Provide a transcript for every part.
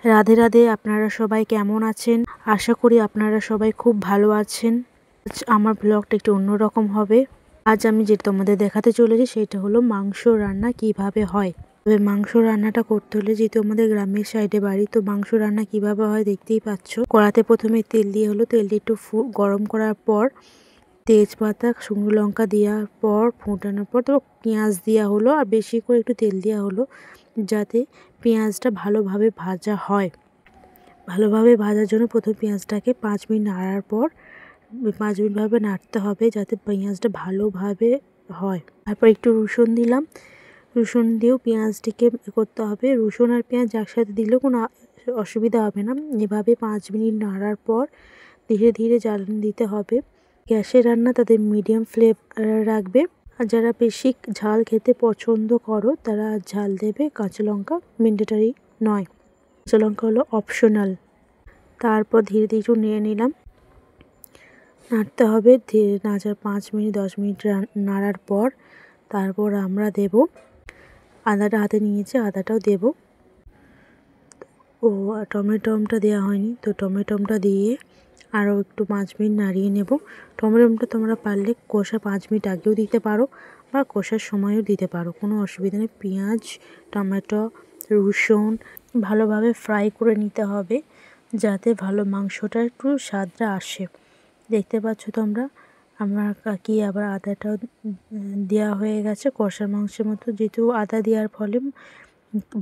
রাধে রাধে। আপনারা সবাই কেমন আছেন? আশা করি আপনারা সবাই খুব ভালো আছেন। আজ আমার ব্লগটা একটু অন্যরকম হবে। আজ আমি যেটা তোমাদের দেখাতে চলেছি সেটা হলো মাংস রান্না কিভাবে হয়। তবে মাংস রান্নাটা করতে হলে, যেহেতু আমাদের গ্রামের সাইডে বাড়ি, তো মাংস রান্না কিভাবে হয় দেখতেই পাচ্ছ। কড়াতে প্রথমে তেল দিয়ে হলো, তেলটি একটু গরম করার পর তেজপাতা শুকনো লঙ্কা দেওয়ার পর ফোটানোর পর তো পেঁয়াজ দেওয়া হলো, আর বেশি করে একটু তেল দেওয়া হলো যাতে পেঁয়াজটা ভালোভাবে ভাজা হয়। ভালোভাবে ভাজার জন্য প্রথম পেঁয়াজটাকে 5 মিনিট নাড়ার পর 5 মিনিট ভাবে নাড়তে হবে যাতে পেঁয়াজটা ভালোভাবে হয়। তারপর একটু রসুন দিলাম, রসুন দিয়েও পেঁয়াজটিকে করতে হবে। রসুন আর পেঁয়াজ একসাথে দিলেও কোনো অসুবিধা হবে না। এভাবে 5 মিনিট নাড়ার পর ধীরে ধীরে জ্বালানি দিতে হবে। গ্যাসের রান্না তাদের মিডিয়াম ফ্লেম রাখবে। আর যারা বেশি ঝাল খেতে পছন্দ করো তারা ঝাল দেবে। কাঁচা লঙ্কা ম্যান্ডেটরি নয়, কাঁচা লঙ্কা হলো অপশনাল। তারপর ধীরে ধীরে একটু নিয়ে নিলাম, নাড়তে হবে। ধীরে নাড়ার 5 মিনিট 10 মিনিট নাড়ার পর তারপর আমরা দেব আদাটা, হাতে নিয়েছি আদাটাও দেব। ও টমেটোটা দেওয়া হয়নি, তো টমেটোটা দিয়ে আরও একটু 5 মিনিট নাড়িয়ে নেব। টমেটোটা তোমরা পারলে কষা 5 মিনিট আগেও দিতে পারো বা কষার সময়ও দিতে পারো, কোনো অসুবিধা নেই। পেঁয়াজ, টমেটো, রসুন ভালোভাবে ফ্রাই করে নিতে হবে যাতে ভালো মাংসটা একটু স্বাদটা আসে। দেখতে পাচ্ছ তোমরা আমার কাকি আবার আদাটাও দেওয়া হয়ে গেছে কষা মাংসের মতো। যেহেতু আদা দেওয়ার ফলে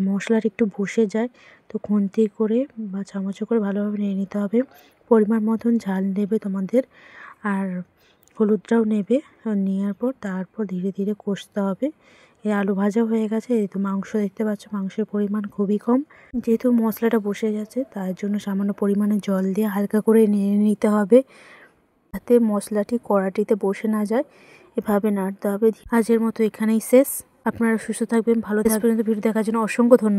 মশলাটা একটু বসে যায়, তো খুন্তি করে বা চামচে করে ভালোভাবে নিয়ে নিতে হবে। পরিমাণ মতন ঝাল নেবে তোমাদের, আর হলুদটাও নেবে। নেওয়ার পর তারপর ধীরে ধীরে কষতে হবে। এই আলু ভাজা হয়ে গেছে। এই তো মাংস দেখতে পাচ্ছ, মাংসের পরিমাণ খুবই কম। যেহেতু মশলাটা বসে যাচ্ছে তার জন্য সামান্য পরিমাণে জল দিয়ে হালকা করে নেড়ে নিতে হবে যাতে মশলাটি কড়াটিতে বসে না যায়। এভাবে নাড়তে হবে। আজের মতো এখানেই শেষ। আপনারা সুস্থ থাকবেন, ভালো থাকবেন। ভিডিও দেখার জন্য অসংখ্য ধন্যবাদ।